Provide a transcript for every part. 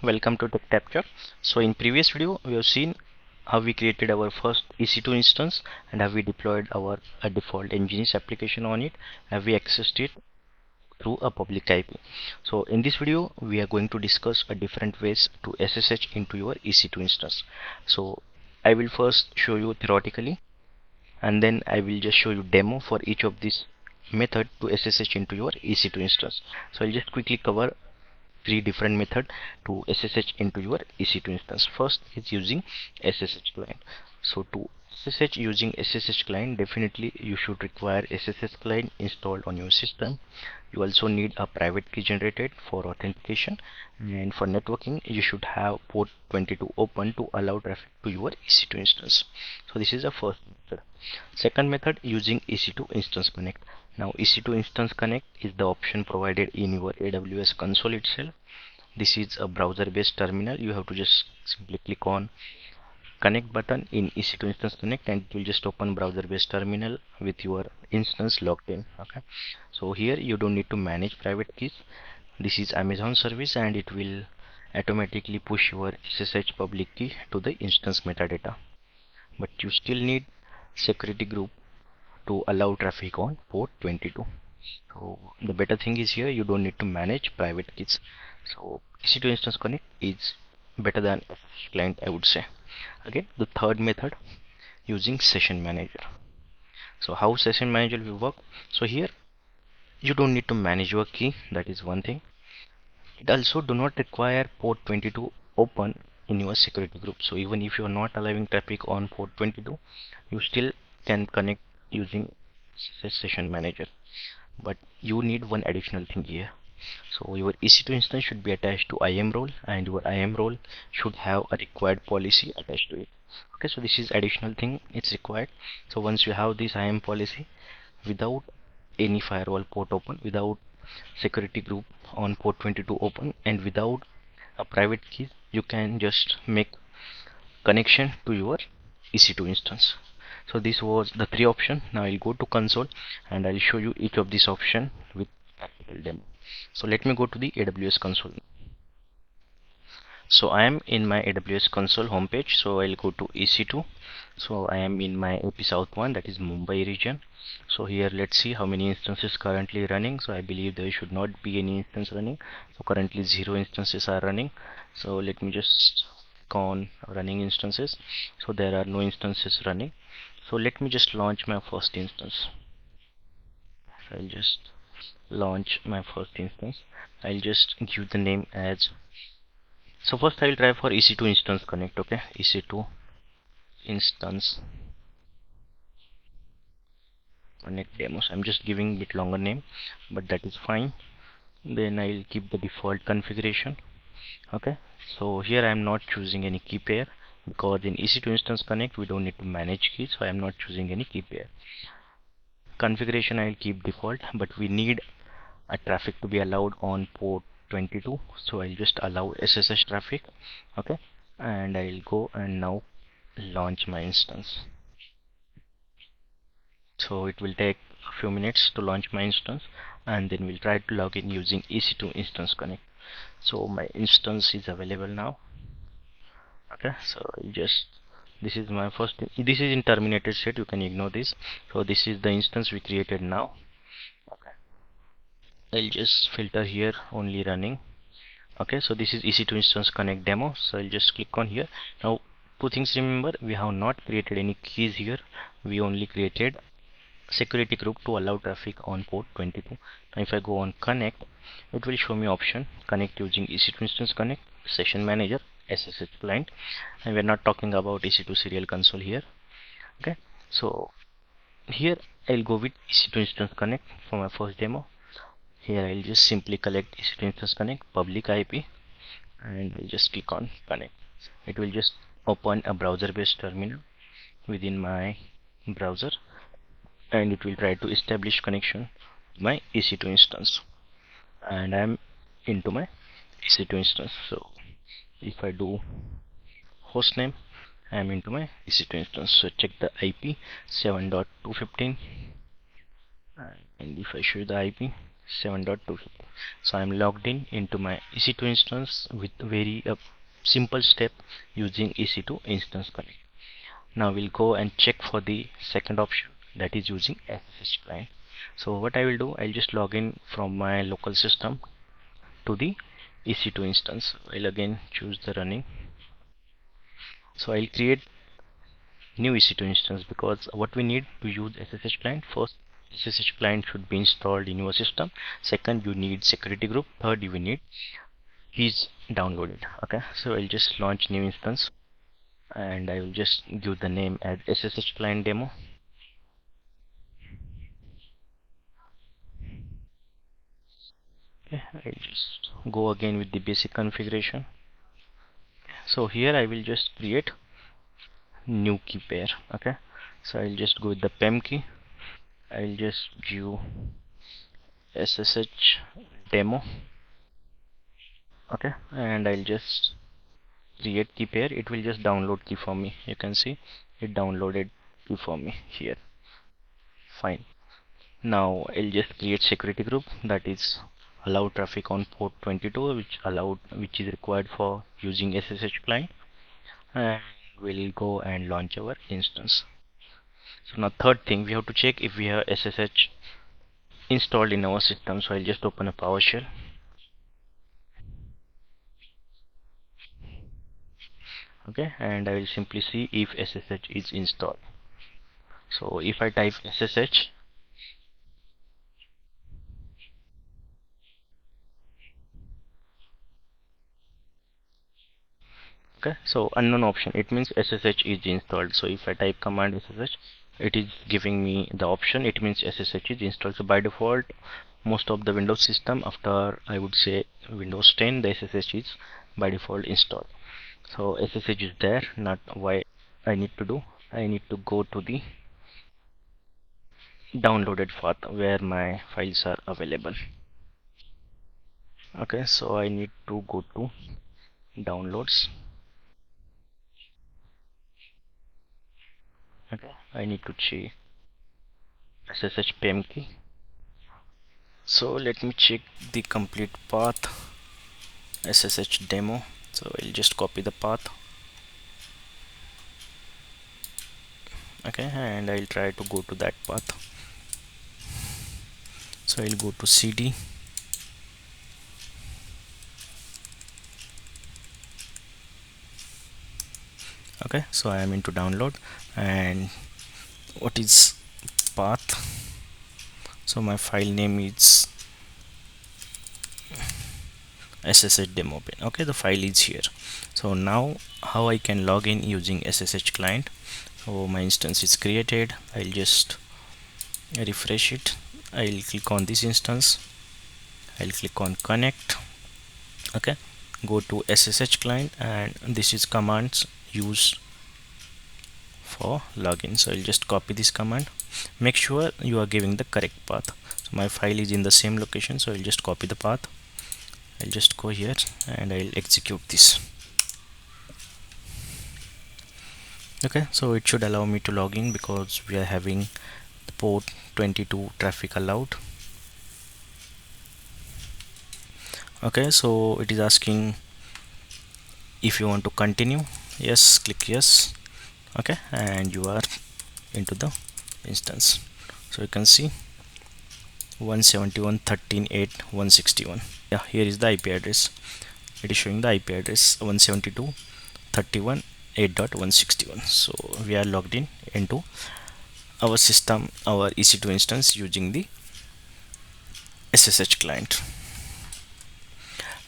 welcome to Tech Capture. So in previous video we have seen how we created our first EC2 instance and how we deployed our default Nginx application on it, have we accessed it through a public IP. So in this video we are going to discuss a different ways to SSH into your EC2 instance. So I will first show you theoretically and then I will just show you demo for each of these method to SSH into your EC2 instance. So I'll just quickly cover three different methods to SSH into your EC2 instance. First is using SSH client. So to SSH using SSH client, definitely you should require SSH client installed on your system. You also need a private key generated for authentication, and for networking you should have port 22 open to allow traffic to your EC2 instance. So this is the first method. Second method, using EC2 instance connect. Now EC2 instance connect is the option provided in your AWS console itself. This is a browser based terminal. You have to just simply click on connect button in EC2 instance connect and it will just open browser based terminal with your instance logged in. Okay, so here you don't need to manage private keys. This is Amazon service and it will automatically push your SSH public key to the instance metadata, but you still need security group to allow traffic on port 22. So the better thing is here you don't need to manage private keys. So EC2 instance connect is better than SSH client, I would say. Again, the third method, using session manager. So how session manager will work? So here you don't need to manage your key, that is one thing. It also do not require port 22 open in your security group. So even if you are not allowing traffic on port 22, you still can connect using session manager. But you need one additional thing here. So your EC2 instance should be attached to IAM role and your IAM role should have a required policy attached to it. Okay, so this is additional thing it's required. So once you have this IAM policy, without any firewall port open, without security group on port 22 open, and without a private key, you can just make connection to your EC2 instance. So this was the three options. Now I'll go to console and I'll show you each of these options with practical demo. So let me go to the AWS console. So I am in my AWS console homepage. So I'll go to EC2. So I am in my AP South 1, that is Mumbai region. So here let's see how many instances currently running. So I believe there should not be any instance running. So currently 0 instances are running. So let me just click on running instances. So there are no instances running. So let me just launch my first instance. So I'll just launch my first instance. I'll just give the name as, so first I will try for EC2 instance connect. Okay, EC2 instance connect demos. I'm just giving a bit longer name, but that is fine. Then I'll keep the default configuration. Okay, so here I'm not choosing any key pair because in EC2 instance connect we don't need to manage keys, so I'm not choosing any key pair. Configuration I'll keep default, but we need a traffic to be allowed on port 22, so I'll just allow SSH traffic. Okay, and I'll go and now launch my instance. So it will take a few minutes to launch my instance and then we'll try to log in using EC2 instance connect. So my instance is available now. Okay, so I'll just, this is my first, this is in terminated state, you can ignore this. So this is the instance we created now. Okay, I'll just filter here only running. Okay, so this is EC2 instance connect demo. So I'll just click on here. Now two things, remember, we have not created any keys here, we only created security group to allow traffic on port 22. Now if I go on connect, it will show me option connect using EC2 instance connect, session manager, SSH client, and we're not talking about EC2 serial console here. Okay, so here I'll go with EC2 instance connect for my first demo. Here I'll just simply collect EC2 instance connect public IP and I'll just click on connect. It will just open a browser based terminal within my browser and it will try to establish connection to my EC2 instance, and I'm into my EC2 instance. So if I do hostname, I'm into my EC2 instance. So check the IP 7.215 and if I show the IP 7.250. So I'm logged in into my EC2 instance with very simple step using EC2 instance connect. Now we'll go and check for the second option, that is using SSH client. So what I will do, I'll just log in from my local system to the EC2 instance. I'll again choose the running. So I'll create new EC2 instance, because what we need to use SSH client, first SSH client should be installed in your system, second you need security group, third you will need keys downloaded. Okay, so I'll just launch new instance and I will just give the name as SSH client demo. Okay, I'll just go again with the basic configuration. So here I will just create new key pair. Okay, so I'll just go with the PEM key. I'll just give SSH demo. Okay, and I'll just create key pair. It will just download key for me. You can see it downloaded key for me here. Fine. Now I'll just create security group, that is allow traffic on port 22, which is required for using SSH client, and we'll go and launch our instance. So now third thing, we have to check if we have SSH installed in our system. So I'll just open a PowerShell. Okay, and I will simply see if SSH is installed. So if I type SSH, okay, so unknown option, it means SSH is installed. So if I type command SSH, it is giving me the option, it means SSH is installed. So by default, most of the Windows system, after I would say Windows 10, the SSH is by default installed. So SSH is there. Not why I need to do, I need to go to the downloaded path where my files are available. Okay, so I need to go to downloads. Okay, I need to check SSH PEM key. So let me check the complete path, SSH demo. So I'll just copy the path. Okay, and I'll try to go to that path. So I'll go to CD. Okay, so I am into download, and what is path? So my file name is SSH demo bin. Okay, the file is here. So now how I can log in using SSH client? So my instance is created. I'll just refresh it. I'll click on this instance. I'll click on connect. Okay, go to SSH client, and this is commands used for login. So I'll just copy this command. Make sure you are giving the correct path. So my file is in the same location, so I'll just copy the path. I'll just go here and I'll execute this. Okay, so it should allow me to log in because we are having the port 22 traffic allowed. Okay, so it is asking if you want to continue. Yes, click yes. Okay, and you are into the instance. So you can see 171.13.8.161. Yeah, here is the IP address. It is showing the IP address 172.31.8.161. So we are logged in into our system, our EC2 instance, using the SSH client.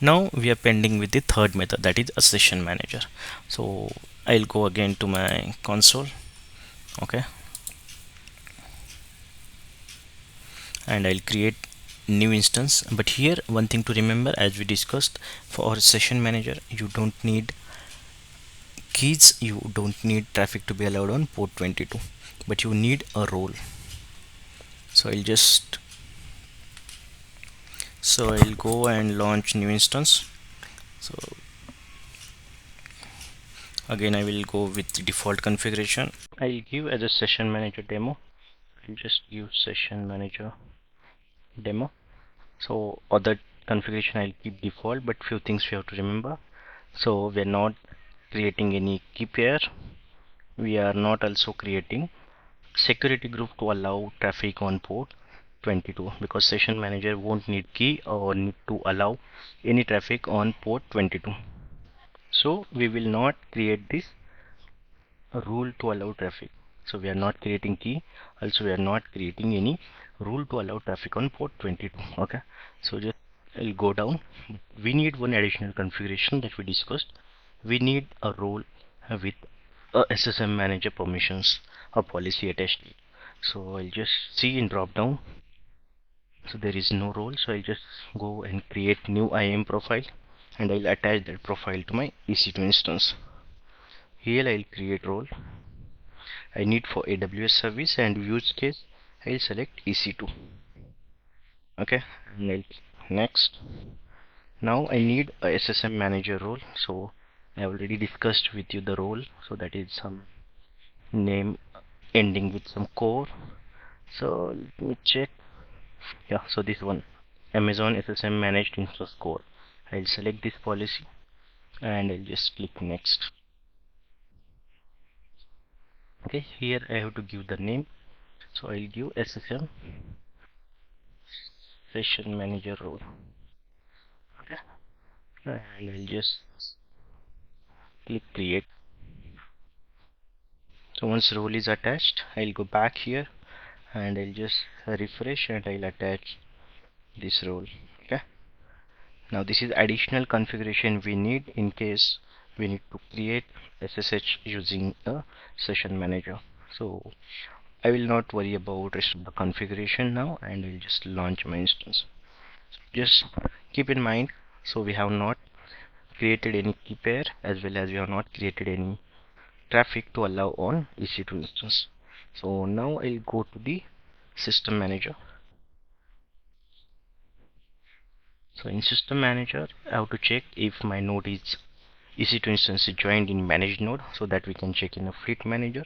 Now we are pending with the third method, that is a session manager. So I'll go again to my console. Okay, and I'll create new instance. But here one thing to remember, as we discussed, for our session manager you don't need keys, you don't need traffic to be allowed on port 22, but you need a role. So I'll go and launch new instance. So again I will go with the default configuration. I'll give as a session manager demo. I'll just give session manager demo. So other configuration I'll keep default, but few things we have to remember. So we're not creating any key pair. We are not also creating security group to allow traffic on port 22, because session manager won't need key or need to allow any traffic on port 22. So we will not create this rule to allow traffic. So we are not creating key, also we are not creating any rule to allow traffic on port 22. Okay, so just I'll go down. We need one additional configuration that we discussed. We need a role with a SSM manager permissions or policy attached. So I'll just see in drop down. So there is no role, so I'll just go and create new IAM profile, and I'll attach that profile to my EC2 instance. Here I'll create role. I need for AWS service, and use case I'll select EC2. Okay, and I'll next. Now I need a SSM manager role. So I already discussed with you the role. So that is some name ending with some core. So let me check. Yeah, so this one, Amazon SSM managed instance core. I'll select this policy and I'll just click next. Okay, here I have to give the name. So I'll give SSM session manager role. Okay, and I'll just click create. So once role is attached, I'll go back here and I'll just refresh and I'll attach this role. Okay, now this is additional configuration we need in case we need to create SSH using a session manager. So I will not worry about rest of the configuration now, and I'll just launch my instance. Just keep in mind, so we have not created any key pair, as well as we have not created any traffic to allow on EC2 instance. So now I'll go to the system manager. So in system manager, I have to check if my node is EC2 instance is joined in managed node, so that we can check in a fleet manager.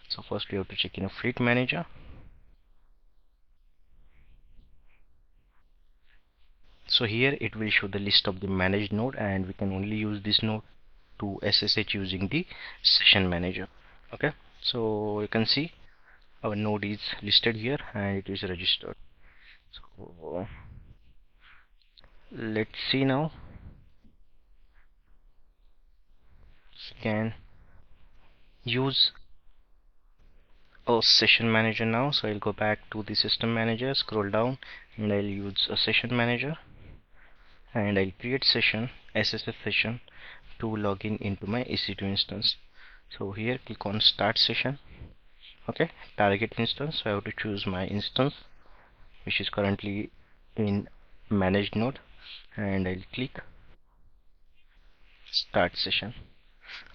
So first we have to check in a fleet manager. So here it will show the list of the managed node, and we can only use this node to SSH using the session manager. Okay, so you can see our node is listed here and it is registered. So let's see now. We can use a session manager now. So I'll go back to the system manager, scroll down, and I'll use a session manager, and I'll create session SSH session to log in into my EC2 instance. So here click on start session. Okay, target instance, so I have to choose my instance which is currently in managed node, and I'll click start session.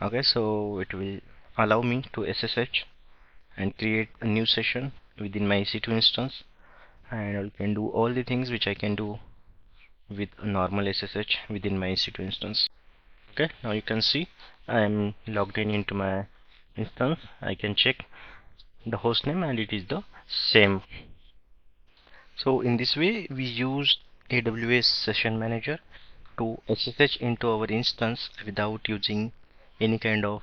Okay, so it will allow me to SSH and create a new session within my EC2 instance, and I can do all the things which I can do with normal SSH within my EC2 instance. Okay, now you can see I am logged in into my instance. I can check the hostname and it is the same. So in this way we use AWS Session Manager to SSH into our instance without using any kind of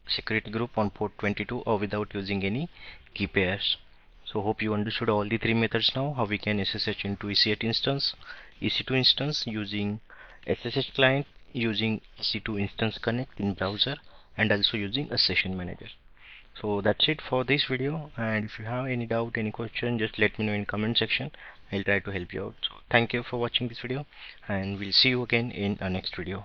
security group on port 22 or without using any key pairs. So hope you understood all the three methods now, how we can SSH into EC8 instance, EC2 instance using SSH client, using EC2 instance connect in browser, and also using a session manager. So that's it for this video, and if you have any doubt, any question, just let me know in comment section. I'll try to help you out. So thank you for watching this video, and we'll see you again in our next video.